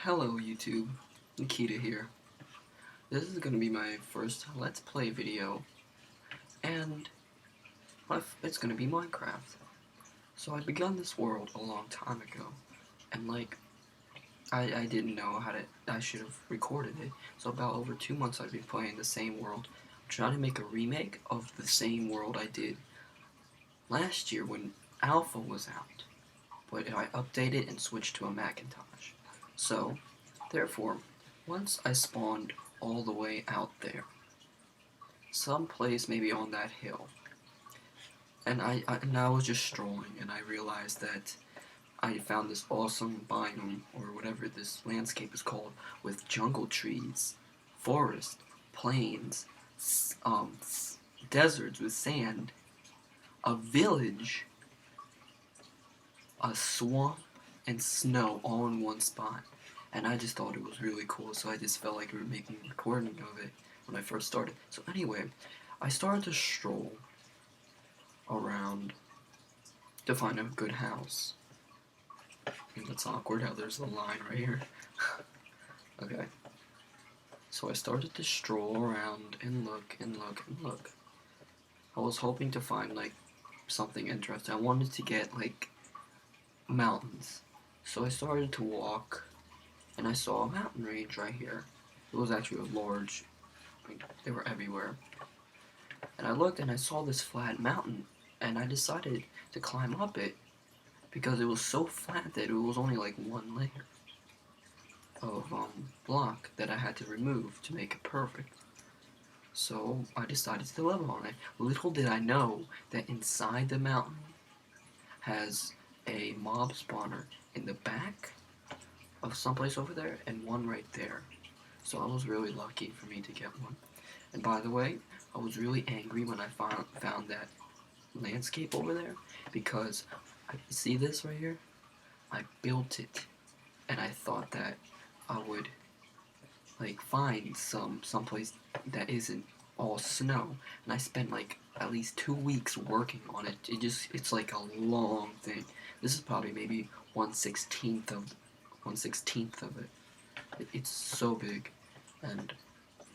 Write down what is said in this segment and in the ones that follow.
Hello YouTube, Nikita here. This is going to be my first Let's Play video, and it's going to be Minecraft. So I begun this world a long time ago, and I didn't know I should have recorded it. So about over 2 months I've been playing the same world. I'm trying to make a remake of the same world I did last year when Alpha was out, but I updated and switched to a Macintosh. So, therefore, once I spawned all the way out there, someplace maybe on that hill, and I was just strolling, and I realized that I found this awesome biome, or whatever this landscape is called, with jungle trees, forest, plains, deserts with sand, a village, a swamp, and snow all in one spot. And I just thought it was really cool, so I just felt like we were making a recording of it when I first started. So anyway, I started to stroll around to find a good house. And that's awkward how there's the line right here. Okay. So I started to stroll around and look and look and look. I was hoping to find something interesting. I wanted to get mountains. So I started to walk and I saw a mountain range right here. It was actually a large, they were everywhere. And I looked and I saw this flat mountain, and I decided to climb up it because it was so flat that it was only like one layer of block that I had to remove to make it perfect. So I decided to live on it. Little did I know that inside the mountain has a mob spawner in the back of someplace over there and one right there. So I was really lucky for me to get one. And by the way, I was really angry when I found that landscape over there because see this right here? I built it, and I thought that I would find someplace that isn't all snow, and I spent at least 2 weeks working on it. It's like a long thing. This is probably maybe 1/16th of it. It's so big, and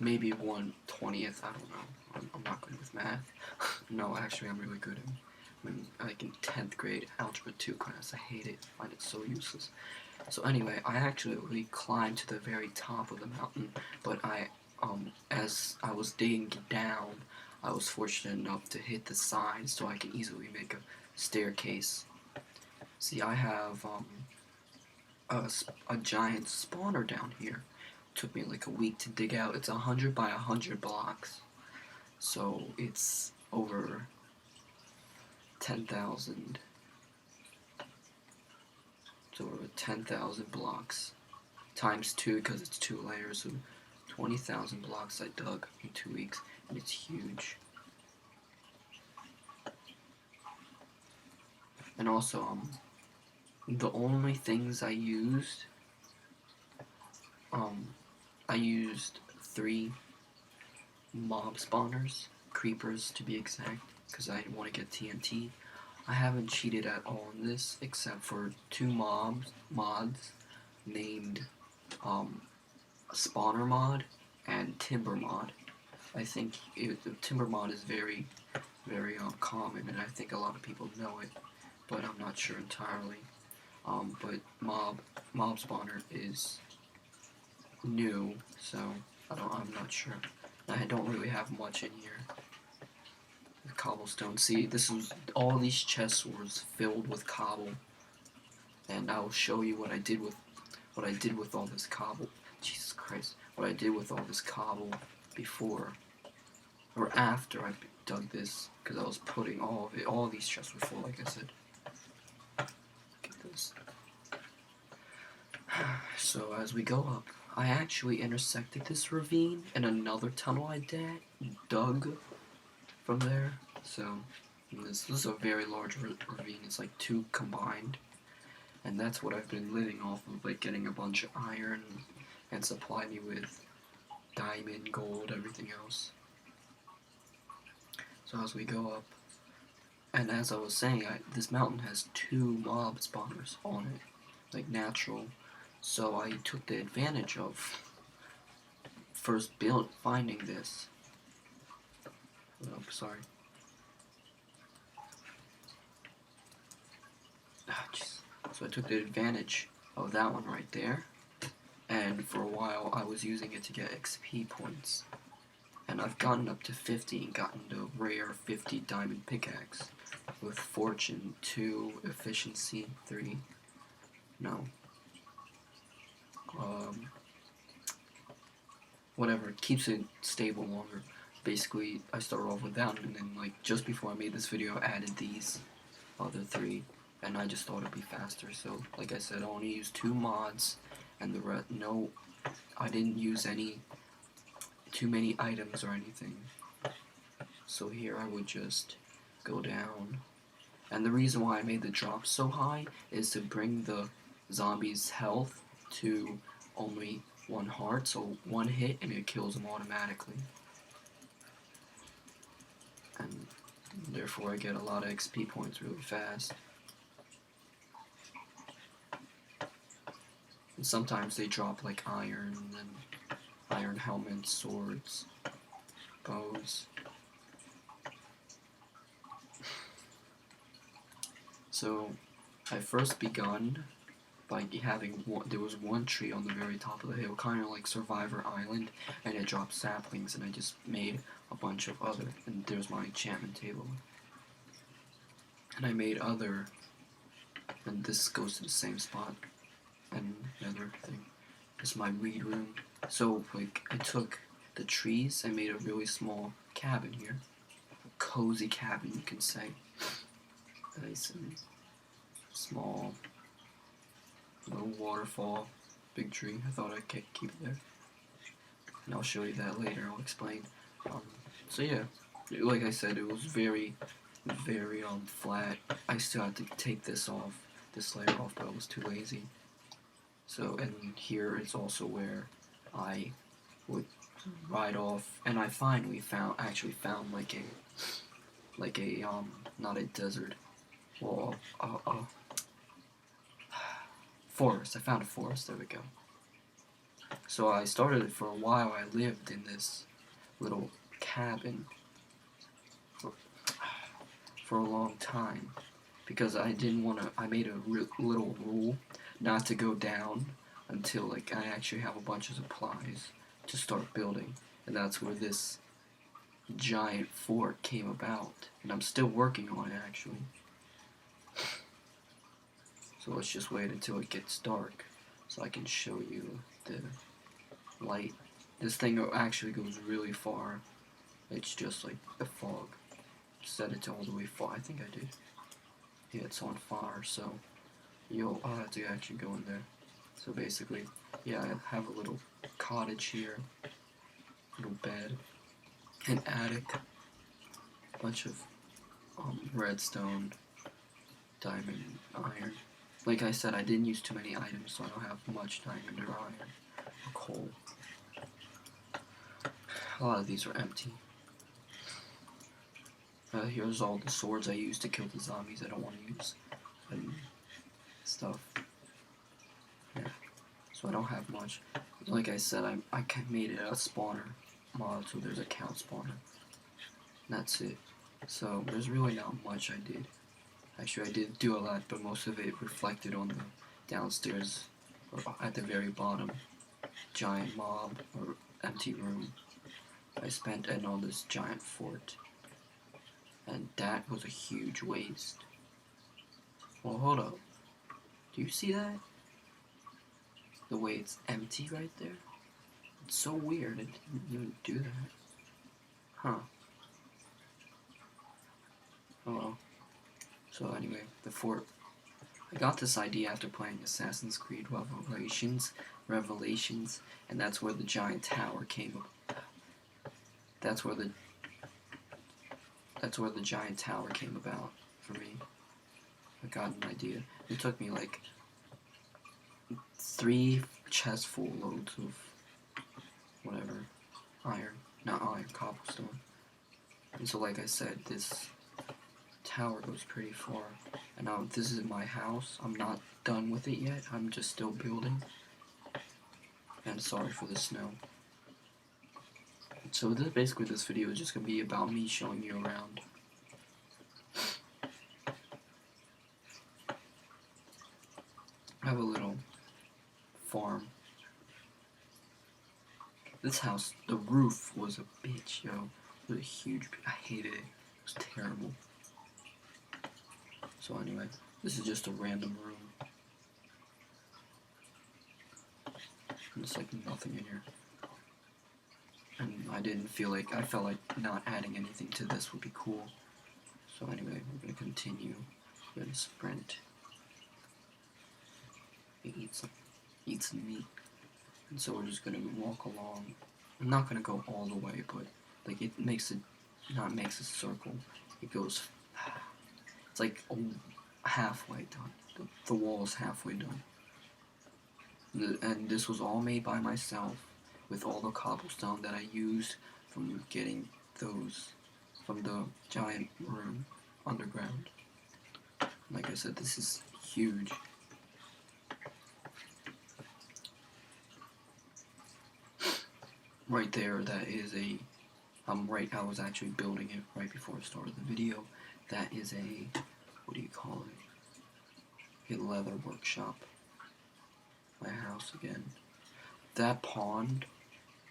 maybe 1/20th. I don't know. I'm not good with math. No, actually, I'm really good in in 10th grade algebra 2 class. I hate it. I find it so useless. So anyway, I actually climbed to the very top of the mountain, but as I was digging down, I was fortunate enough to hit the side so I can easily make a staircase. See, I have a giant spawner down here. Took me like a week to dig out. It's 100 by 100 blocks, so it's over 10,000. It's over 10,000 blocks times 2 because it's 2 layers. So 20,000 blocks I dug in 2 weeks, and it's huge. And also, the only things I used 3 mob spawners, creepers to be exact, because I want to get TNT. I haven't cheated at all in this, except for 2 mods named Spawner mod and Timber mod. I think the Timber mod is very, very common, and I think a lot of people know it, but I'm not sure entirely. But mob spawner is new, so I'm not sure. I don't really have much in here. The cobblestone. See, all these chests was filled with cobble, and I'll show you what I did with all this cobble. Jesus Christ, what I did with all this cobble before or after I dug this, because I was putting all of it. All these chests were full, like I said. Look at this. So as we go up, I actually intersected this ravine and another tunnel I dug from there. So this is a very large ravine. It's like 2 combined, and that's what I've been living off of, getting a bunch of iron and supply me with diamond, gold, everything else. So as we go up, and as I was saying, this mountain has 2 mob spawners on it, natural So I took the advantage of finding this. Oh, sorry. So I took the advantage of that one right there, and for a while I was using it to get XP points. And I've gotten up to 50 and gotten the rare 50 diamond pickaxe with fortune 2, efficiency 3. No. Whatever, it keeps it stable longer. Basically, I started off with that, and then, like, just before I made this video, I added these other 3, and I just thought it'd be faster. So, like I said, I only used 2 mods, and the rest, no, I didn't use too many items or anything. So here I would just go down, and the reason why I made the drop so high is to bring the zombies' health to only 1 heart, so 1 hit and it kills them automatically. And therefore I get a lot of XP points really fast. And sometimes they drop like iron, and iron helmets, swords, bows. So I first begun by having there was one tree on the very top of the hill, kind of like Survivor Island, and it dropped saplings, and I just made a bunch of other, and there's my enchantment table. And I made other, and this goes to the same spot, and another thing. This is my read room. So, like, I took the trees and made a really small cabin here. A cozy cabin, you can say. Nice and small. Little waterfall, big tree. I thought I'd keep it there. And I'll show you that later, I'll explain. So yeah, like I said, it was very flat. I still had to take this layer off, but I was too lazy. So, and here is also where I would ride off, and I finally actually found like a not a desert, well, forest. I found a forest, there we go. So I started it for a while. I lived in this little cabin for a long time because I didn't want to. I made a little rule not to go down until like I actually have a bunch of supplies to start building, and that's where this giant fort came about, and I'm still working on it actually. So let's just wait until it gets dark so I can show you the light. This thing actually goes really far. It's just like the fog. Set it to all the way far. I think I did. Yeah, it's on fire, so I'll have to actually go in there. So basically, yeah, I have a little cottage here, little bed, an attic, a bunch of redstone, diamond, iron. Like I said, I didn't use too many items, so I don't have much diamond or iron or coal. A lot of these are empty. Here's all the swords I use to kill the zombies I don't want to use, and stuff. Yeah. So I don't have much. Like I said, I made it a spawner mod, so there's a count spawner. And that's it. So there's really not much I did. Actually, I did do a lot, but most of it reflected on the downstairs, or at the very bottom, giant mob, or empty room. I spent it on this giant fort. And that was a huge waste. Well, hold up. Do you see that? The way it's empty right there? It's so weird, it didn't even do that. Huh. Oh well. So anyway, the fort. I got this idea after playing Assassin's Creed Revelations, and that's where the giant tower came up. That's where the giant tower came about for me. I got an idea. It took me like 3 chests full loads of whatever, cobblestone. And so like I said, this tower goes pretty far. And now this is my house. I'm not done with it yet. I'm just still building. sorry for the snow. So basically this video is just gonna be about me showing you around. I have a little farm. This house, the roof was a bitch, yo. It was a huge, I hated it. It was terrible. So anyway, this is just a random room. There's like nothing in here. And I felt like not adding anything to this would be cool. So anyway, we're gonna continue. We're gonna sprint. Eat some meat. And so we're just gonna walk along. I'm not gonna go all the way, but like it makes a circle. It goes, it's like halfway done. The wall's halfway done. And this was all made by myself with all the cobblestone that I used from getting those from the giant room underground. Like I said, this is huge. Right there, that is a, I was actually building it right before I started the video. That is a, what do you call it? A leather workshop. My house again. That pond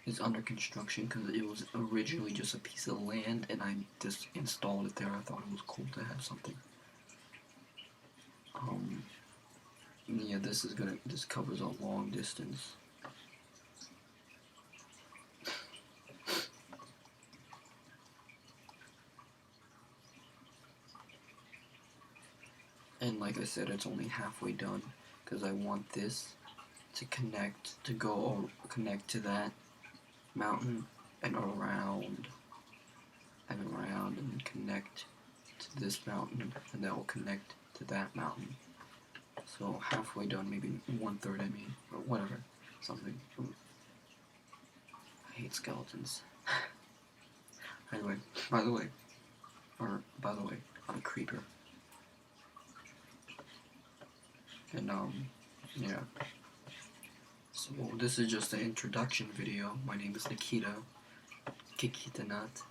is under construction because it was originally just a piece of land and I just installed it there. I thought it was cool to have something. Yeah, this covers a long distance. And like I said, it's only halfway done because I want this to connect to that mountain and around and connect to this mountain, and that will connect to that mountain. So halfway done, maybe 1/3, I mean, or whatever, something. I hate skeletons. Anyway, by the way, I'm a creeper. And yeah. So this is just an introduction video. My name is Nikita. Kikita Nut.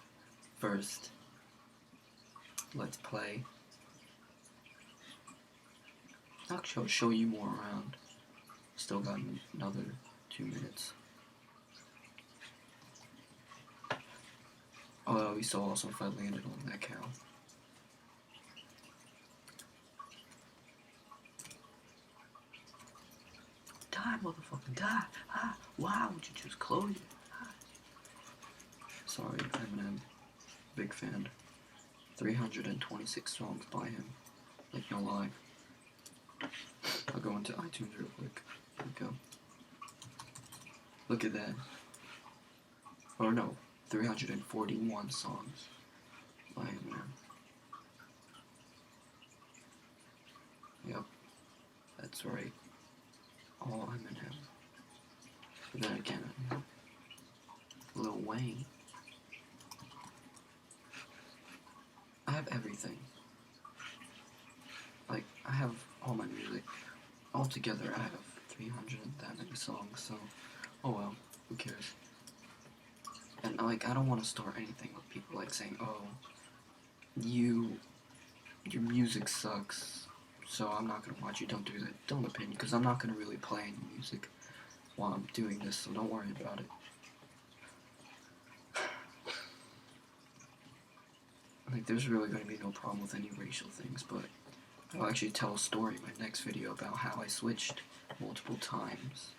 First, let's play. I'll show you more around. Still got another 2 minutes. Oh, we saw also if I landed on that cow. Die, motherfucker, die! Ah, why would you choose Chloe? Ah. Sorry, Eminem. Big fan. 326 songs by him. Like, no lie. I'll go into iTunes real quick. There we go. Look at that. Or no, 341 songs by Eminem. Yep, that's right. All Eminem. But then again, Lil Wayne. I have everything. Like, I have all my music. Altogether, I have 300 and that many songs, so, oh well, who cares? And, like, I don't want to start anything with people, like, saying, oh, your music sucks, so I'm not gonna watch you. Don't do that. Don't opinion, because I'm not gonna really play any music while I'm doing this, so don't worry about it. Like, there's really going to be no problem with any racial things, but I'll actually tell a story in my next video about how I switched multiple times.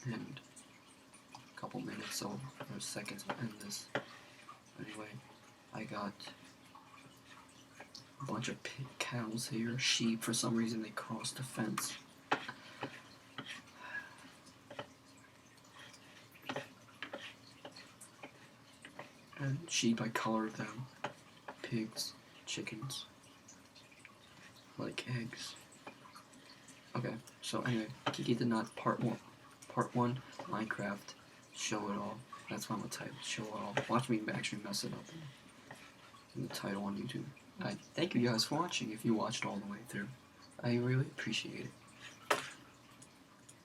And a couple minutes or seconds to end this. Anyway, I got a bunch of cows here, sheep. For some reason, they crossed the fence. And sheep, I colored them. Pigs, chickens, like eggs. Okay, so anyway, Kikita Nut Part 1. Part 1, Minecraft, show it all. That's why I'm gonna type, show it all. Watch me actually mess it up in the title on YouTube. I thank you guys for watching if you watched all the way through. I really appreciate it.